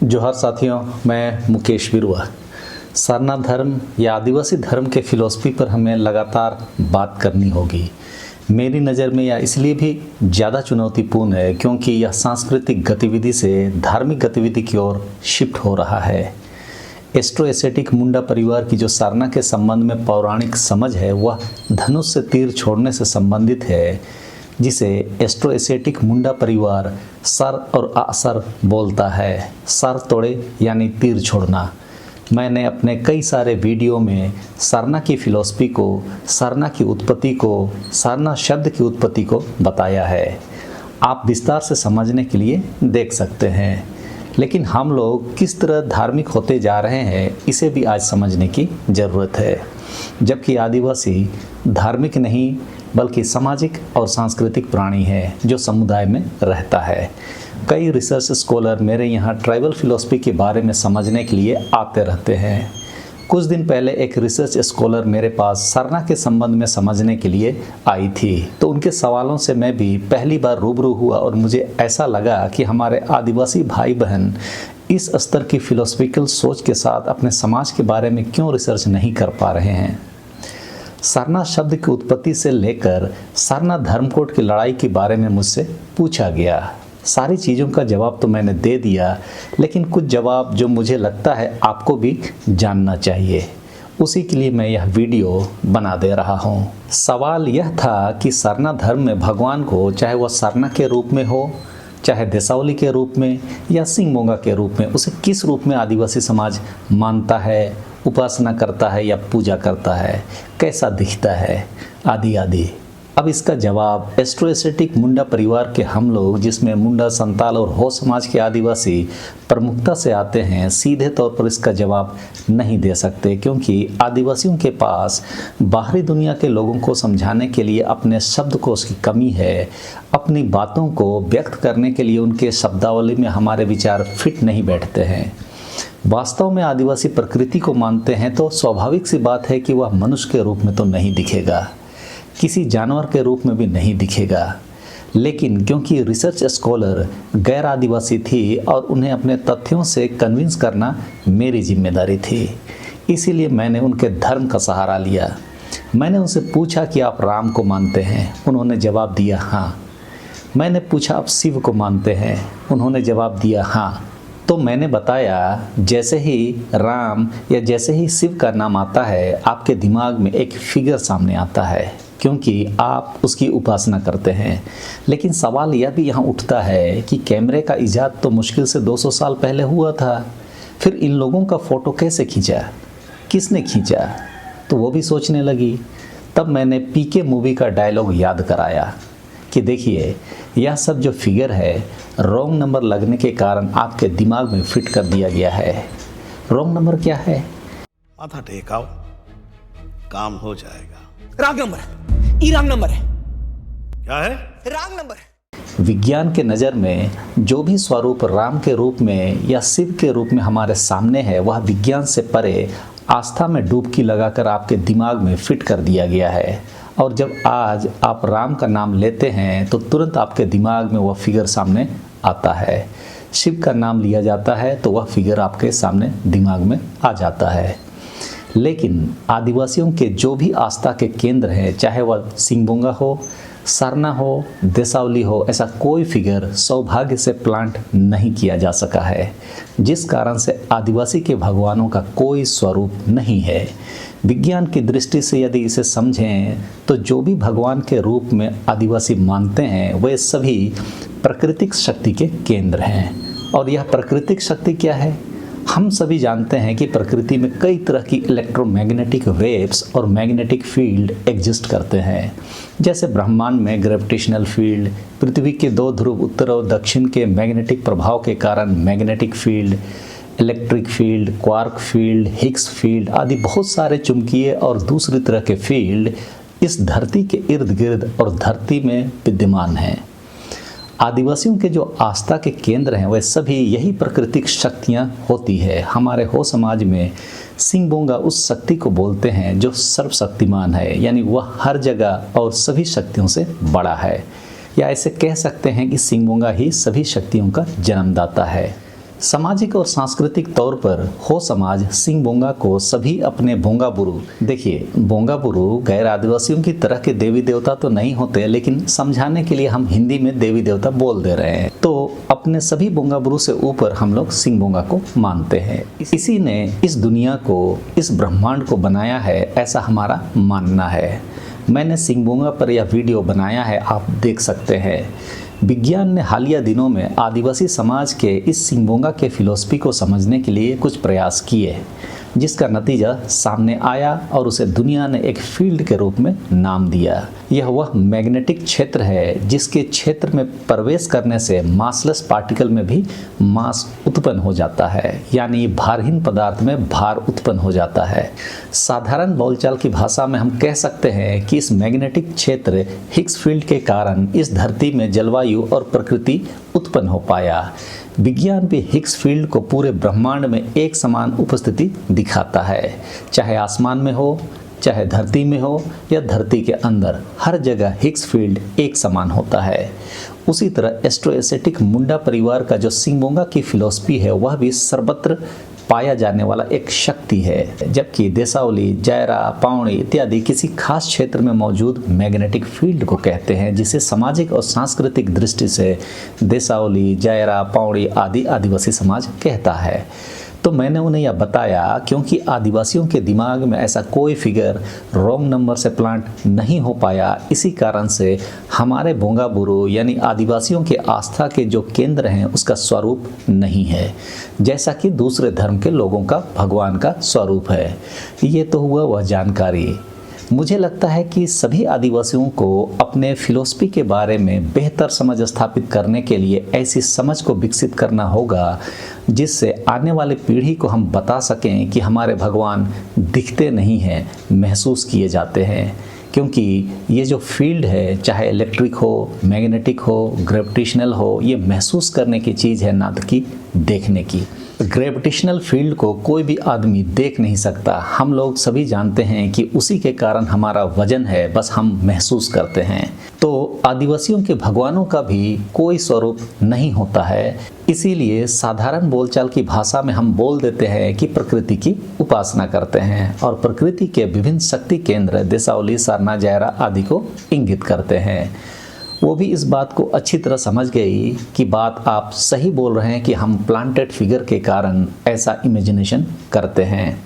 जोहार साथियों, मैं मुकेश बिरुआ। सरना धर्म या आदिवासी धर्म के फिलॉसफी पर हमें लगातार बात करनी होगी। मेरी नज़र में यह इसलिए भी ज़्यादा चुनौतीपूर्ण है क्योंकि यह सांस्कृतिक गतिविधि से धार्मिक गतिविधि की ओर शिफ्ट हो रहा है। एस्ट्रो एसेटिक मुंडा परिवार की जो सरना के संबंध में पौराणिक समझ है वह धनुष से तीर छोड़ने से संबंधित है, जिसे एस्ट्रो एसेटिक मुंडा परिवार सर और असर बोलता है। सर तोड़े यानी तीर छोड़ना। मैंने अपने कई सारे वीडियो में सरना की फिलॉसफी को, सरना की उत्पत्ति को, सरना शब्द की उत्पत्ति को बताया है। आप विस्तार से समझने के लिए देख सकते हैं। लेकिन हम लोग किस तरह धार्मिक होते जा रहे हैं, इसे भी आज समझने की ज़रूरत है। जबकि आदिवासी धार्मिक नहीं बल्कि सामाजिक और सांस्कृतिक प्राणी है जो समुदाय में रहता है। कई रिसर्च स्कॉलर मेरे यहाँ ट्राइबल फिलॉसफी के बारे में समझने के लिए आते रहते हैं। कुछ दिन पहले एक रिसर्च स्कॉलर मेरे पास सरना के संबंध में समझने के लिए आई थी, तो उनके सवालों से मैं भी पहली बार रूबरू हुआ और मुझे ऐसा लगा कि हमारे आदिवासी भाई बहन इस स्तर की फिलोसफिकल सोच के साथ अपने समाज के बारे में क्यों रिसर्च नहीं कर पा रहे हैं। सरना शब्द की उत्पत्ति से लेकर सरना धर्मकोट की लड़ाई के बारे में मुझसे पूछा गया। सारी चीज़ों का जवाब तो मैंने दे दिया, लेकिन कुछ जवाब जो मुझे लगता है आपको भी जानना चाहिए, उसी के लिए मैं यह वीडियो बना दे रहा हूँ। सवाल यह था कि सरना धर्म में भगवान को, चाहे वह सरना के रूप में हो, चाहे देसावली के रूप में या सिंगमोंगा के रूप में, उसे किस रूप में आदिवासी समाज मानता है, उपासना करता है या पूजा करता है, कैसा दिखता है, आदि आदि। अब इसका जवाब एस्ट्रो एसेटिक मुंडा परिवार के हम लोग, जिसमें मुंडा, संताल और हो समाज के आदिवासी प्रमुखता से आते हैं, सीधे तौर पर इसका जवाब नहीं दे सकते, क्योंकि आदिवासियों के पास बाहरी दुनिया के लोगों को समझाने के लिए अपने शब्दकोश की कमी है। अपनी बातों को व्यक्त करने के लिए उनके शब्दावली में हमारे विचार फिट नहीं बैठते हैं। वास्तव में आदिवासी प्रकृति को मानते हैं तो स्वाभाविक सी बात है कि वह मनुष्य के रूप में तो नहीं दिखेगा, किसी जानवर के रूप में भी नहीं दिखेगा। लेकिन क्योंकि रिसर्च स्कॉलर गैर आदिवासी थी और उन्हें अपने तथ्यों से कन्विंस करना मेरी जिम्मेदारी थी, इसीलिए मैंने उनके धर्म का सहारा लिया। मैंने उनसे पूछा कि आप राम को मानते हैं? उन्होंने जवाब दिया हाँ। मैंने पूछा आप शिव को मानते हैं? उन्होंने जवाब दिया हाँ। तो मैंने बताया जैसे ही राम या जैसे ही शिव का नाम आता है, आपके दिमाग में एक फिगर सामने आता है, क्योंकि आप उसकी उपासना करते हैं। लेकिन सवाल यह भी यहाँ उठता है कि कैमरे का इजाद तो मुश्किल से 200 साल पहले हुआ था, फिर इन लोगों का फ़ोटो कैसे खींचा, किसने खींचा? तो वो भी सोचने लगी। तब मैंने पीके मूवी का डायलॉग याद कराया कि देखिए, यह सब जो फिगर है रॉन्ग नंबर लगने के कारण आपके दिमाग में फिट कर दिया गया है। रॉन्ग नंबर क्या है? माथा टेकाओ, काम हो जाएगा। रॉन्ग नंबर, ये रॉन्ग नंबर है। क्या है? Wrong number. विज्ञान के नज़र में जो भी स्वरूप राम के रूप में या शिव के रूप में हमारे सामने है, वह विज्ञान से परे आस्था में डुबकी लगाकर आपके दिमाग में फिट कर दिया गया है। और जब आज आप राम का नाम लेते हैं तो तुरंत आपके दिमाग में वह फिगर सामने आता है। शिव का नाम लिया जाता है तो वह फिगर आपके सामने दिमाग में आ जाता है। लेकिन आदिवासियों के जो भी आस्था के केंद्र हैं, चाहे वह सिंगमोंगा हो, सरना हो, देसावली हो, ऐसा कोई फिगर सौभाग्य से प्लांट नहीं किया जा सका है, जिस कारण से आदिवासी के भगवानों का कोई स्वरूप नहीं है। विज्ञान की दृष्टि से यदि इसे समझें तो जो भी भगवान के रूप में आदिवासी मानते हैं वे सभी प्राकृतिक शक्ति के केंद्र हैं। और यह प्राकृतिक शक्ति क्या है? हम सभी जानते हैं कि प्रकृति में कई तरह की इलेक्ट्रोमैग्नेटिक वेव्स और मैग्नेटिक फील्ड एग्जिस्ट करते हैं। जैसे ब्रह्मांड में ग्रेविटेशनल फील्ड, पृथ्वी के 2 ध्रुव उत्तर और दक्षिण के मैग्नेटिक प्रभाव के कारण magnetic field, electric field, quark field, Higgs field आदि बहुत सारे चुंबकीय और दूसरी तरह के फील्ड इस धरती के इर्द गिर्द और धरती में विद्यमान हैं। आदिवासियों के जो आस्था के केंद्र हैं वह सभी यही प्राकृतिक शक्तियाँ होती है। हमारे हो समाज में सिंगमोंगा उस शक्ति को बोलते हैं जो सर्वशक्तिमान है, यानी वह हर जगह और सभी शक्तियों से बड़ा है। या ऐसे कह सकते हैं कि सिंगमोंगा ही सभी शक्तियों का जन्मदाता है। सामाजिक और सांस्कृतिक तौर पर हो समाज सिंह बोंगा को सभी अपने बोंगा बुरु, देखिए बोंगा बुरु गैर आदिवासियों की तरह के देवी देवता तो नहीं होते, लेकिन समझाने के लिए हम हिंदी में देवी देवता बोल दे रहे हैं। तो अपने सभी बोंगा बुरु से ऊपर हम लोग सिंह बोंगा को मानते हैं। इसी ने इस दुनिया को, इस ब्रह्मांड को बनाया है, ऐसा हमारा मानना है। मैंने सिंह बोंगा पर यह वीडियो बनाया है, आप देख सकते हैं। विज्ञान ने हालिया दिनों में आदिवासी समाज के इस सिंह बोंगा के फिलॉसफी को समझने के लिए कुछ प्रयास किए, जिसका नतीजा सामने आया और उसे दुनिया ने एक फील्ड के रूप में नाम दिया। यह वह मैग्नेटिक क्षेत्र है जिसके क्षेत्र में प्रवेश करने से मासलेस पार्टिकल में भी मास उत्पन्न हो जाता है, यानी भारहीन पदार्थ में भार उत्पन्न हो जाता है। साधारण बोलचाल की भाषा में हम कह सकते हैं कि इस मैग्नेटिक क्षेत्र हिग्स फील्ड के कारण इस धरती में जलवायु और प्रकृति उत्पन्न हो पाया। विज्ञान भी हिग्स फील्ड को पूरे ब्रह्मांड में एक समान उपस्थिति दिखाता है, चाहे आसमान में हो, चाहे धरती में हो या धरती के अंदर, हर जगह हिग्स फील्ड एक समान होता है। उसी तरह एस्ट्रोएसेटिक मुंडा परिवार का जो सिंह बोंगा की फिलॉसफी है, वह भी सर्वत्र पाया जाने वाला एक शक्ति है, जबकि देसावली, जायरा, पावनी इत्यादि किसी खास क्षेत्र में मौजूद मैग्नेटिक फील्ड को कहते हैं, जिसे सामाजिक और सांस्कृतिक दृष्टि से देसावली, जायरा, पावनी आदि आदिवासी समाज कहता है। तो मैंने उन्हें यह बताया क्योंकि आदिवासियों के दिमाग में ऐसा कोई फिगर रॉन्ग नंबर से प्लांट नहीं हो पाया। इसी कारण से हमारे बोंगा बुरु यानी आदिवासियों के आस्था के जो केंद्र हैं उसका स्वरूप नहीं है, जैसा कि दूसरे धर्म के लोगों का भगवान का स्वरूप है। ये तो हुआ वह जानकारी। मुझे लगता है कि सभी आदिवासियों को अपने फिलॉसफी के बारे में बेहतर समझ स्थापित करने के लिए ऐसी समझ को विकसित करना होगा जिससे आने वाली पीढ़ी को हम बता सकें कि हमारे भगवान दिखते नहीं हैं, महसूस किए जाते हैं। क्योंकि ये जो फील्ड है, चाहे इलेक्ट्रिक हो, मैग्नेटिक हो, ग्रेविटेशनल हो, ये महसूस करने की चीज़ है, ना कि देखने की। ग्रेविटेशनल फील्ड को कोई भी आदमी देख नहीं सकता। हम लोग सभी जानते हैं कि उसी के कारण हमारा वजन है, बस हम महसूस करते हैं। तो आदिवासियों के भगवानों का भी कोई स्वरूप नहीं होता है, इसीलिए साधारण बोलचाल की भाषा में हम बोल देते हैं कि प्रकृति की उपासना करते हैं, और प्रकृति के विभिन्न शक्ति केंद्र देसावली, सरना, जायरा आदि को इंगित करते हैं। वो भी इस बात को अच्छी तरह समझ गई कि बात आप सही बोल रहे हैं कि हम प्लांटेड फिगर के कारण ऐसा इमेजिनेशन करते हैं।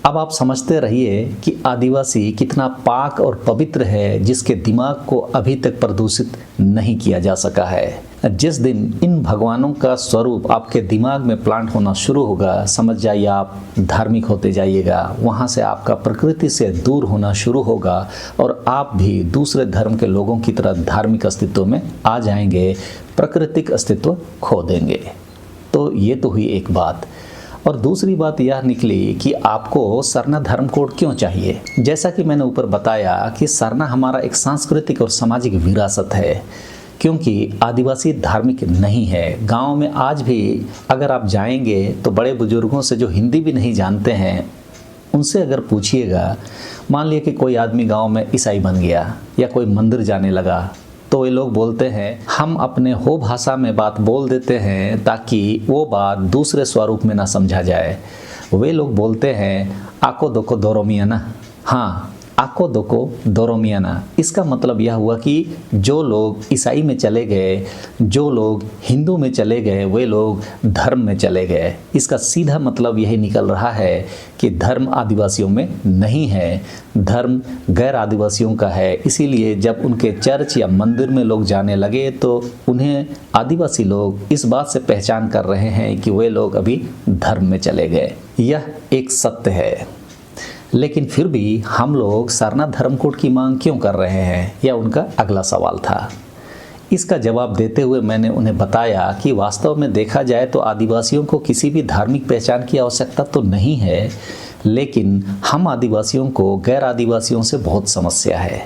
अब आप समझते रहिए कि आदिवासी कितना पाक और पवित्र है, जिसके दिमाग को अभी तक प्रदूषित नहीं किया जा सका है। जिस दिन इन भगवानों का स्वरूप आपके दिमाग में प्लांट होना शुरू होगा, समझ जाइए आप धार्मिक होते जाइएगा। वहाँ से आपका प्रकृति से दूर होना शुरू होगा और आप भी दूसरे धर्म के लोगों की तरह धार्मिक अस्तित्व में आ जाएंगे, प्राकृतिक अस्तित्व खो देंगे। तो ये तो हुई एक बात। और दूसरी बात यह निकली कि आपको सरना धर्म कोड क्यों चाहिए। जैसा कि मैंने ऊपर बताया कि सरना हमारा एक सांस्कृतिक और सामाजिक विरासत है, क्योंकि आदिवासी धार्मिक नहीं है। गांव में आज भी अगर आप जाएंगे तो बड़े बुजुर्गों से जो हिंदी भी नहीं जानते हैं, उनसे अगर पूछिएगा, मान लिया कि कोई आदमी गांव में ईसाई बन गया या कोई मंदिर जाने लगा, तो वे लोग बोलते हैं हम अपने हो भाषा में बात बोल देते हैं ताकि वो बात दूसरे स्वरूप में ना समझा जाए। वे लोग बोलते हैं आको दोको दोरोमियाना। हाँ, आको दोको दोरोमियाना, इसका मतलब यह हुआ कि जो लोग ईसाई में चले गए, जो लोग हिंदू में चले गए, वे लोग धर्म में चले गए। इसका सीधा मतलब यही निकल रहा है कि धर्म आदिवासियों में नहीं है, धर्म गैर आदिवासियों का है। इसीलिए जब उनके चर्च या मंदिर में लोग जाने लगे तो उन्हें आदिवासी लोग इस बात से पहचान कर रहे हैं कि वे लोग अभी धर्म में चले गए। यह एक सत्य है। लेकिन फिर भी हम लोग सरना धर्म कोड की मांग क्यों कर रहे हैं, यह उनका अगला सवाल था। इसका जवाब देते हुए मैंने उन्हें बताया कि वास्तव में देखा जाए तो आदिवासियों को किसी भी धार्मिक पहचान की आवश्यकता तो नहीं है, लेकिन हम आदिवासियों को गैर आदिवासियों से बहुत समस्या है।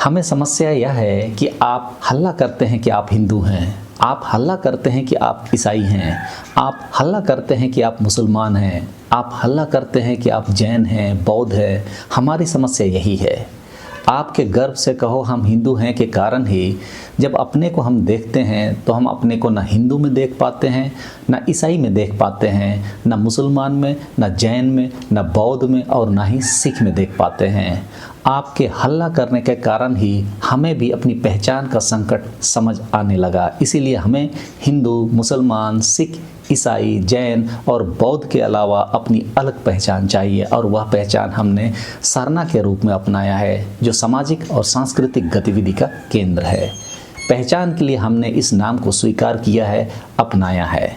हमें समस्या यह है कि आप हल्ला करते हैं कि आप हिंदू हैं, आप हल्ला करते हैं कि आप ईसाई हैं, आप हल्ला करते हैं कि आप मुसलमान हैं, आप हल्ला करते हैं कि आप जैन हैं, बौद्ध हैं। हमारी समस्या यही है। आपके गर्व से कहो हम हिंदू हैं के कारण ही जब अपने को हम देखते हैं तो हम अपने को ना हिंदू में देख पाते हैं, ना ईसाई में देख पाते हैं, ना मुसलमान में, ना जैन में, ना बौद्ध में और ना ही सिख में देख पाते हैं। आपके हल्ला करने के कारण ही हमें भी अपनी पहचान का संकट समझ आने लगा। इसीलिए हमें हिंदू, मुसलमान, सिख, ईसाई, जैन और बौद्ध के अलावा अपनी अलग पहचान चाहिए और वह पहचान हमने सरना के रूप में अपनाया है, जो सामाजिक और सांस्कृतिक गतिविधि का केंद्र है। पहचान के लिए हमने इस नाम को स्वीकार किया है, अपनाया है।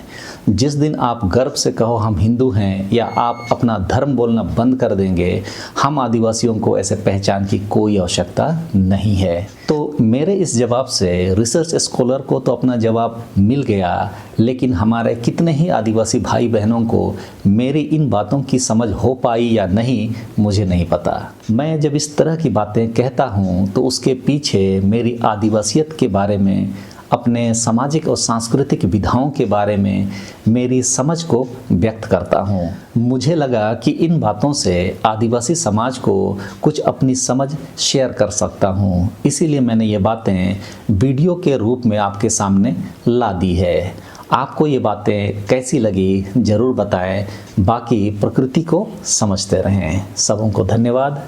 जिस दिन आप गर्व से कहो हम हिंदू हैं या आप अपना धर्म बोलना बंद कर देंगे, हम आदिवासियों को ऐसे पहचान की कोई आवश्यकता नहीं है। तो मेरे इस जवाब से रिसर्च स्कॉलर को तो अपना जवाब मिल गया, लेकिन हमारे कितने ही आदिवासी भाई बहनों को मेरी इन बातों की समझ हो पाई या नहीं, मुझे नहीं पता। मैं जब इस तरह की बातें कहता हूँ तो उसके पीछे मेरी आदिवासियत के बारे में, अपने सामाजिक और सांस्कृतिक विधाओं के बारे में मेरी समझ को व्यक्त करता हूँ। मुझे लगा कि इन बातों से आदिवासी समाज को कुछ अपनी समझ शेयर कर सकता हूँ, इसीलिए मैंने ये बातें वीडियो के रूप में आपके सामने ला दी है। आपको ये बातें कैसी लगी ज़रूर बताएं। बाकी प्रकृति को समझते रहें। सबों को धन्यवाद।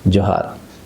जोहार।